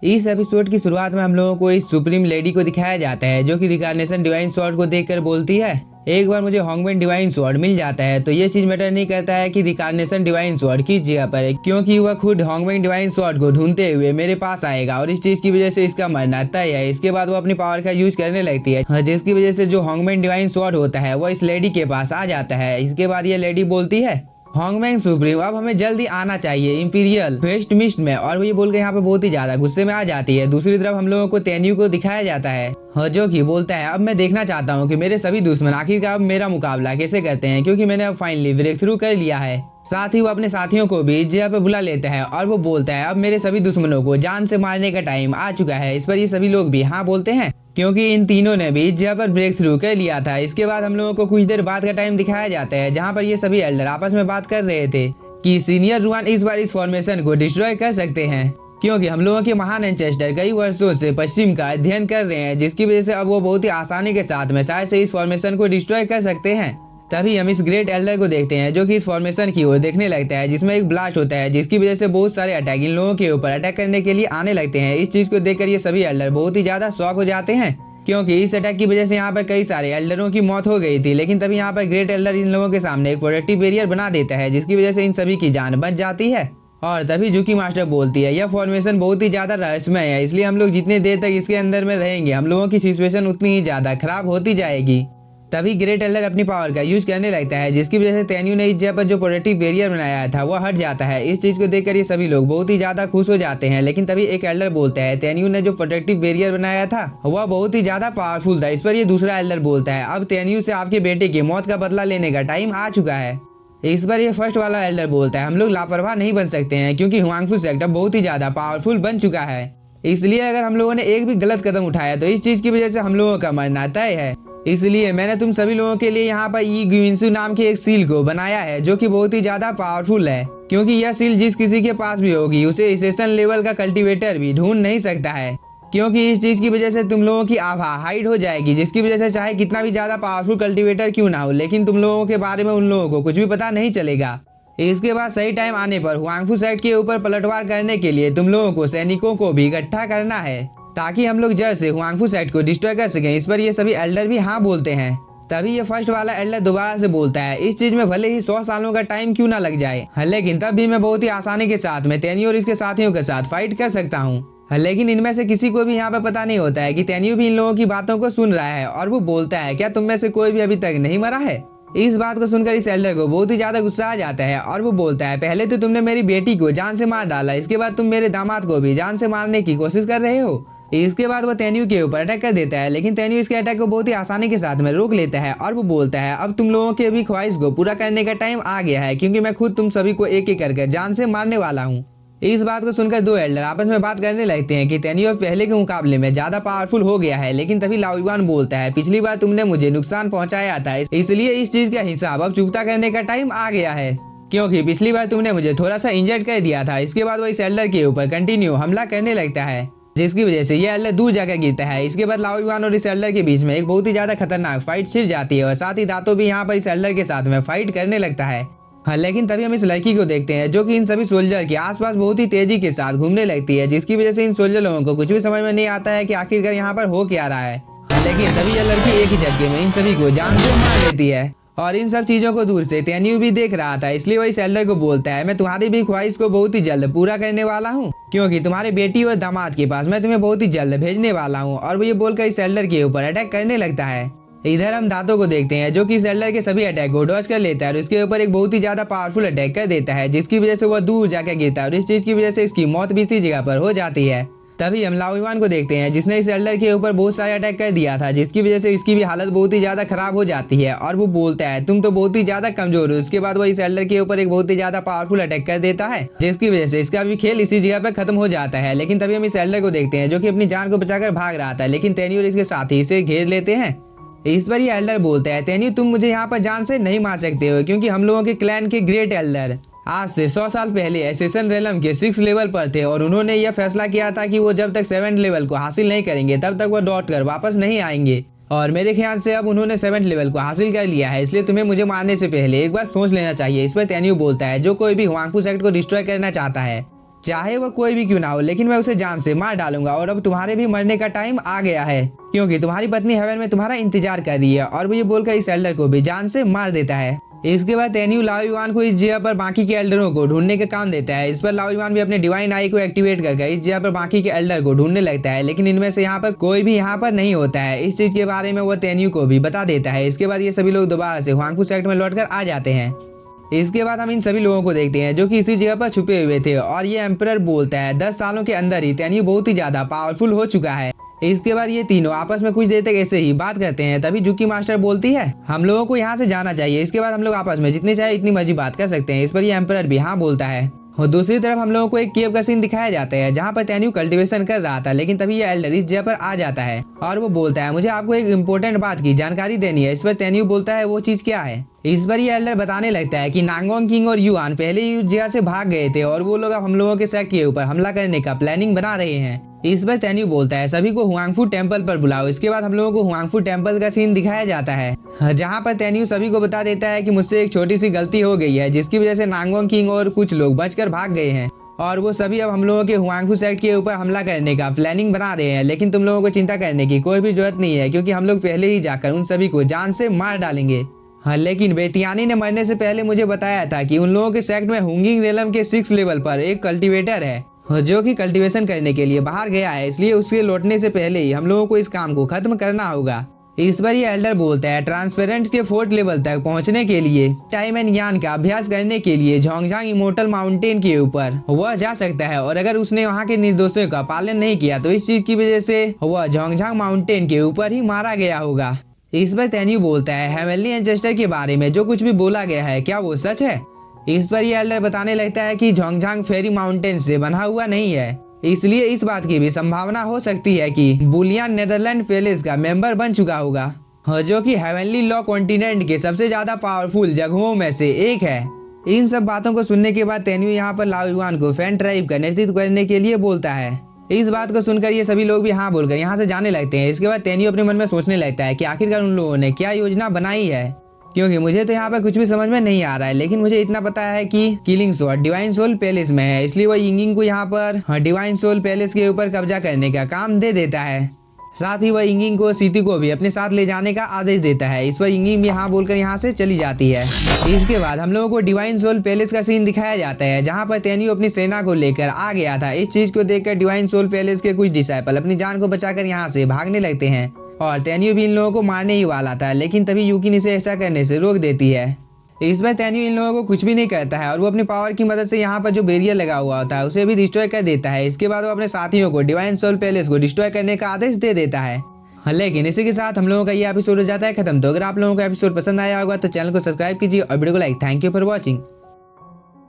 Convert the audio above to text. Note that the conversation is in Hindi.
इस एपिसोड की शुरुआत में हम लोगों को इस सुप्रीम लेडी को दिखाया जाता है जो कि रिकार्नेशन डिवाइन स्वॉर्ड को देखकर बोलती है, एक बार मुझे हॉन्गमैन डिवाइन स्वॉर्ड मिल जाता है तो ये चीज मैटर नहीं करता है कि रिकार्नेशन डिवाइन स्वॉर्ड किस जगह पर है, क्योंकि वह खुद हॉन्गमैन डिवाइन स्वॉर्ड को ढूंढते हुए मेरे पास आएगा और इस चीज की वजह से इसका मरना तय है। इसके बाद वो अपनी पावर का यूज करने लगती है, जिसकी वजह से जो हॉन्गमैन डिवाइन स्वॉर्ड होता है वो इस लेडी के पास आ जाता है। इसके बाद ये लेडी बोलती है, हॉन्गमैन सुप्रीम अब हमें जल्दी आना चाहिए इंपीरियल फेस्ट मिस्ट में, और वो ये बोलकर यहाँ पे बहुत ही ज्यादा गुस्से में आ जाती है। दूसरी तरफ हम लोगों को तेन्यू को दिखाया जाता है जो कि बोलता है, अब मैं देखना चाहता हूँ कि मेरे सभी दुश्मन आखिरकार अब मेरा मुकाबला कैसे करते हैं, क्योंकि मैंने अब फाइनली ब्रेक थ्रू कर लिया है। साथ ही वो अपने साथियों को भी इस जगह पे बुला लेता है और वो बोलता है, अब मेरे सभी दुश्मनों को जान से मारने का टाइम आ चुका है। इस पर ये सभी लोग भी हाँ बोलते हैं, क्योंकि इन तीनों ने भी इस जगह पर ब्रेक थ्रू कर लिया था। इसके बाद हम लोगों को कुछ देर बाद का टाइम दिखाया जाता है जहाँ पर ये सभी एल्डर आपस में बात कर रहे थे कि सीनियर रुआन इस बार इस फॉर्मेशन को डिस्ट्रॉय कर सकते हैं, क्योंकि हम लोगों के महान एंचेस्टर कई वर्षों से पश्चिम का अध्ययन कर रहे हैं, जिसकी वजह से अब वो बहुत ही आसानी के साथ में शायद से इस फॉर्मेशन को डिस्ट्रॉय कर सकते हैं। तभी हम इस ग्रेट एल्डर को देखते हैं जो कि इस फॉर्मेशन की ओर देखने लगता है, जिसमें एक ब्लास्ट होता है जिसकी वजह से बहुत सारे अटैक इन लोगों के ऊपर अटैक करने के लिए आने लगते हैं। इस चीज को देखकर ये सभी एल्डर बहुत ही ज्यादा शॉक हो जाते हैं, क्योंकि इस अटैक की वजह से यहाँ पर कई सारे एल्डरों की मौत हो गई थी। लेकिन तभी यहाँ पर ग्रेट एल्डर इन लोगों के सामने एक प्रोटेक्टिव बैरियर बना देता है, जिसकी वजह से इन सभी की जान बच जाती है। और तभी जुकी मास्टर बोलती है, यह फॉर्मेशन बहुत ही ज्यादा रहस्यमय है, इसलिए हम लोग जितने देर तक इसके अंदर में रहेंगे हम लोगों की सिचुएशन उतनी ही ज्यादा खराब होती जाएगी। तभी ग्रेट एल्डर अपनी पावर का यूज करने लगता है, जिसकी वजह से तेन्यू ने इस जगह पर जो प्रोटेक्टिव बैरियर बनाया था वो हट जाता है। इस चीज को देखकर ये सभी लोग बहुत ही ज्यादा खुश हो जाते हैं। लेकिन तभी एक एल्डर बोलता है, तेन्यू ने जो प्रोटेक्टिव बैरियर बनाया था वह बहुत ही ज्यादा पावरफुल था। इस पर ये दूसरा एल्डर बोलता है, अब तेन्यू से आपके बेटे की मौत का बदला लेने का टाइम आ चुका है। इस पर ये फर्स्ट वाला एल्डर बोलता है, हम लोग लापरवाह नहीं बन सकते हैं, क्योंकि हुआंगफू सेक्टर बहुत ही ज्यादा पावरफुल बन चुका है। इसलिए अगर हम लोगों ने एक भी गलत कदम उठाया तो इस चीज की वजह से हम लोगों का मरना तय है। इसलिए मैंने तुम सभी लोगों के लिए यहाँ पर ई ग्विंसू नाम के एक सील को बनाया है जो कि बहुत ही ज्यादा पावरफुल है, क्योंकि यह सील जिस किसी के पास भी होगी उसे एसेशन लेवल का कल्टीवेटर भी ढूंढ नहीं सकता है, क्योंकि इस चीज की वजह से तुम लोगों की आभा हाइड हो जाएगी, जिसकी वजह से चाहे कितना भी ज्यादा पावरफुल कल्टीवेटर क्यों ना हो, लेकिन तुम लोगों के बारे में उन लोगों को कुछ भी पता नहीं चलेगा। इसके बाद सही टाइम आने पर हुआंगफू सेक्ट के ऊपर पलटवार करने के लिए तुम लोगों को सैनिकों को भी इकट्ठा करना है, ताकि हम लोग जड़ से हुआंगफू सेक्ट को डिस्ट्रॉय कर सकें। इस पर ये सभी एल्डर भी हाँ बोलते हैं। तभी ये फर्स्ट वाला एल्डर दोबारा से बोलता है, इस चीज में भले ही 100 सालों का टाइम क्यों ना लग जाए, लेकिन तब भी मैं बहुत ही आसानी के साथ में तेन्यू और इसके साथियों के साथ फाइट कर सकता हूँ। लेकिन इनमें से किसी को भी यहाँ पे पता नहीं होता है कि तेन्यू भी इन लोगों की बातों को सुन रहा है, और वो बोलता है, क्या तुम में से कोई भी अभी तक नहीं मरा है। इस बात को सुनकर इस एल्डर को बहुत ही ज्यादा गुस्सा आ जाता है और वो बोलता है, पहले तो तुमने मेरी बेटी को जान से मार डाला, इसके बाद तुम मेरे दामाद को भी जान से मारने की कोशिश कर रहे हो। इसके बाद वो तेन्यू के ऊपर अटैक कर देता है, लेकिन तेन्यू इसके अटैक को बहुत ही आसानी के साथ में रोक लेता है और वो बोलता है, अब तुम लोगों के भी ख्वाहिश को पूरा करने का टाइम आ गया है, क्योंकि मैं खुद तुम सभी को एक एक करके जान से मारने वाला हूँ। इस बात को सुनकर दो एल्डर आपस में बात करने लगते हैं कि तेन्यू पहले के मुकाबले में ज्यादा पावरफुल हो गया है। लेकिन तभी लाओ युआन बोलता है, पिछली बार तुमने मुझे नुकसान पहुंचाया था, इसलिए इस चीज का हिसाब अब चुकता करने का टाइम आ गया है, क्योंकि पिछली बार तुमने मुझे थोड़ा सा इंजर्ड कर दिया था। इसके बाद वो इस एल्डर के ऊपर कंटिन्यू हमला करने लगता है, जिसकी वजह से ये एल्डर दूर जाकर गिरता है। इसके बाद लाओ युआन और इस एल्डर के बीच में एक बहुत ही ज्यादा खतरनाक फाइट छिड़ जाती है, और साथ ही दातो भी यहाँ पर इस एल्डर के साथ में फाइट करने लगता है। हाँ, लेकिन तभी हम इस लड़की को देखते हैं जो कि इन सभी सोल्जर के आसपास बहुत ही तेजी के साथ घूमने लगती है, जिसकी वजह से इन सोल्जर लोगों को कुछ भी समझ में नहीं आता है कि आखिरकार यहाँ पर हो क्या रहा है। लेकिन तभी यह लड़की एक ही झटके में इन सभी को जान से मार देती है, और इन सब चीजों को दूर से तेन्यू भी देख रहा था। इसलिए वो इस एल्डर को बोलता है, मैं तुम्हारी भी ख्वाहिश को बहुत ही जल्द पूरा करने वाला हूँ, क्योंकि तुम्हारे बेटी और दामाद के पास मैं तुम्हें बहुत ही जल्द भेजने वाला हूँ। और वो ये बोलकर इस एल्डर के ऊपर अटैक करने लगता है। इधर हम दातो को देखते हैं जो कि इस एल्डर के सभी अटैक को डॉज कर लेता है और इसके ऊपर एक बहुत ही ज्यादा पावरफुल अटैक कर देता है, जिसकी वजह से वह दूर जाकर गिरता है, और इस चीज की वजह से इसकी मौत भी इसी जगह पर हो जाती है। तभी हम लाओ युआन को देखते हैं जिसने इस एल्डर के ऊपर बहुत सारे अटैक कर दिया था, जिसकी वजह से इसकी भी हालत बहुत ही ज्यादा खराब हो जाती है, और वो बोलता है, तुम तो बहुत ही ज्यादा कमजोर हो। इसके बाद वो इस एल्डर के ऊपर एक बहुत ही ज्यादा पावरफुल अटैक कर देता है, जिसकी वजह से इसका भी खेल इसी जगह पर खत्म हो जाता है। लेकिन तभी हम इस एल्डर को देखते हैं जो कि अपनी जान को बचाकर भाग रहा था, लेकिन तेन्यू और इसके साथी इसे घेर लेते हैं। इस पर ये एल्डर बोलता है, तेन्यू तुम मुझे यहाँ पर जान से नहीं मार सकते हो, क्योंकि हम लोगों के क्लैन के ग्रेट एल्डर आज से 100 साल पहले एसेशन रेलम के 6 लेवल पर थे, और उन्होंने यह फैसला किया था कि वो जब तक 7 लेवल को हासिल नहीं करेंगे तब तक वो लौट कर वापस नहीं आएंगे। और मेरे ख्याल से अब उन्होंने 7 लेवल को हासिल कर लिया है, इसलिए तुम्हें मुझे मारने से पहले एक बार सोच लेना चाहिए। इस पर तेन्यू बोलता है, जो कोई भी हुआंगफू सेक्ट को डिस्ट्रॉय करना चाहता है चाहे वो कोई भी क्यों ना हो, लेकिन मैं उसे जान से मार डालूंगा और अब तुम्हारे भी मरने का टाइम आ गया है, क्योंकि तुम्हारी पत्नी हेवन में तुम्हारा इंतजार कर रही है। और वो ये बोलकर इस एल्डर को भी जान से मार देता है। इसके बाद तेन्यू लाओ युआन को इस जगह पर बाकी के एल्डरों को ढूंढने का काम देता है। इस पर लाओ युआन भी अपने डिवाइन आई को एक्टिवेट करके इस जगह पर बाकी के एल्डर को ढूंढने लगता है, लेकिन इनमें से यहाँ पर कोई भी यहाँ पर नहीं होता है। इस चीज के बारे में वो तेन्यू को भी बता देता है। इसके बाद ये सभी लोग दोबारा से हुआंगफू सेक्ट में लौटकर आ जाते हैं। इसके बाद हम इन सभी लोगों को देखते हैं जो कि इसी जगह पर छुपे हुए थे, और ये एम्परर बोलता है 10 सालों के अंदर ही तेन्यू बहुत ही ज्यादा पावरफुल हो चुका है। इसके बाद ये तीनों आपस में कुछ देर तक ऐसे ही बात करते हैं। तभी जुकी मास्टर बोलती है हम लोगों को यहाँ से जाना चाहिए। इसके बाद हम लोग आपस में जितनी चाहे इतनी मर्जी बात कर सकते हैं। इस पर ये एम्परर भी हाँ बोलता है। और दूसरी तरफ हम लोगों को एक केव का सीन दिखाया जाता है जहाँ पर तेन्यू कल्टीवेशन कर रहा था, लेकिन तभी ये एल्डर इस जगह पर आ जाता है और वो बोलता है मुझे आपको एक इम्पोर्टेंट बात की जानकारी देनी है। इस पर तेन्यू बोलता है वो चीज क्या है। इस पर ये एल्डर बताने लगता है कि नांगोंग किंग और युआन पहले ही उस जगह से भाग गए थे और वो लोग अब हम लोगों के सेक्ट के ऊपर हमला करने का प्लानिंग बना रहे हैं। इस पर तेन्यू बोलता है सभी को हुआंगफू टेम्पल पर बुलाओ। इसके बाद हम लोगों को हुआंगफू टेम्पल का सीन दिखाया जाता है जहाँ पर तेन्यू सभी को बता देता है कि मुझसे एक छोटी सी गलती हो गई है, जिसकी वजह से नांगोंग किंग और कुछ लोग बचकर भाग गए हैं और वो सभी अब हम लोगों के हुआंगफू सेक्ट के ऊपर हमला करने का प्लानिंग बना रहे हैं। लेकिन तुम लोगों को चिंता करने की कोई भी जरूरत नहीं है, क्योंकि हम लोग पहले ही जाकर उन सभी को जान से मार डालेंगे। हाँ, लेकिन बेतियानी ने मरने से पहले मुझे बताया था कि उन लोगों के सेक्ट में हुंगिंग रेलम के 6 लेवल पर एक कल्टीवेटर है जो कि कल्टीवेशन करने के लिए बाहर गया है, इसलिए उसके लौटने से पहले ही हम लोगों को इस काम को खत्म करना होगा। इस पर ये एल्डर बोलता है ट्रांसपेरेंट के 4th लेवल तक पहुंचने के लिए टाइम ज्ञान का अभ्यास करने के लिए झोंगझांग इमोर्टल माउंटेन के ऊपर वह जा सकता है, और अगर उसने वहां के निर्देशों का पालन नहीं किया तो इस चीज की वजह से वह झोंगझांग माउंटेन के ऊपर ही मारा गया होगा। इस पर तेन्यू बोलता है हेवनली एंसेस्टर के बारे में जो कुछ भी बोला गया है क्या वो सच है। इस पर ये एल्डर बताने लगता है कि झोंगझांग फेरी माउंटेन से बना हुआ नहीं है, इसलिए इस बात की भी संभावना हो सकती है कि बुलियन नेदरलैंड पैलेस का मेंबर बन चुका होगा, जो कि हेवनली लॉ कॉन्टिनेंट के सबसे ज्यादा पावरफुल जगहों में से एक है। इन सब बातों को सुनने के बाद तेन्यू यहाँ पर लाओ युआन को फैन ट्राइब का नेतृत्व करने के लिए बोलता है। इस बात को सुनकर ये सभी लोग भी हाँ बोलकर यहाँ से जाने लगते हैं। इसके बाद तेन्यू अपने मन में सोचने लगता है कि आखिरकार उन लोगों ने क्या योजना बनाई है, क्योंकि मुझे तो यहाँ पर कुछ भी समझ में नहीं आ रहा है। लेकिन मुझे इतना पता है कि killing sword divine soul palace में है, इसलिए वो यिंगिंग को यहाँ पर डिवाइन सोल पैलेस के ऊपर कब्जा करने का काम दे देता है। साथ ही वह यिंगिंग को सीती को भी अपने साथ ले जाने का आदेश देता है। इस पर यिंगिंग भी हाँ बोलकर यहाँ से चली जाती है। इसके बाद हम लोगों को डिवाइन सोल पैलेस का सीन दिखाया जाता है जहाँ पर तेन्यू अपनी सेना को लेकर आ गया था। इस चीज को देखकर डिवाइन सोल पैलेस के कुछ डिसाइपल अपनी जान को बचाकर यहाँ से भागने लगते हैं और तेन्यू भी इन लोगों को मारने ही वाला था, लेकिन तभी यूकिन इसे ऐसा करने से रोक देती है। इस बार तेन्यू इन लोगों को कुछ भी नहीं करता है और वो अपनी पावर की मदद से यहाँ पर जो बैरियर लगा हुआ होता है उसे भी डिस्ट्रॉय कर देता है। इसके बाद वो अपने साथियों को डिवाइन सोल पैलेस को डिस्ट्रॉय करने का आदेश दे देता है। लेकिन इसी के साथ हम लोगों का ये एपिसोड हो जाता है खत्म। तो अगर आप लोगों को एपिसोड पसंद आया होगा तो चैनल को सब्सक्राइब कीजिए और वीडियो को like. Thank you for watching.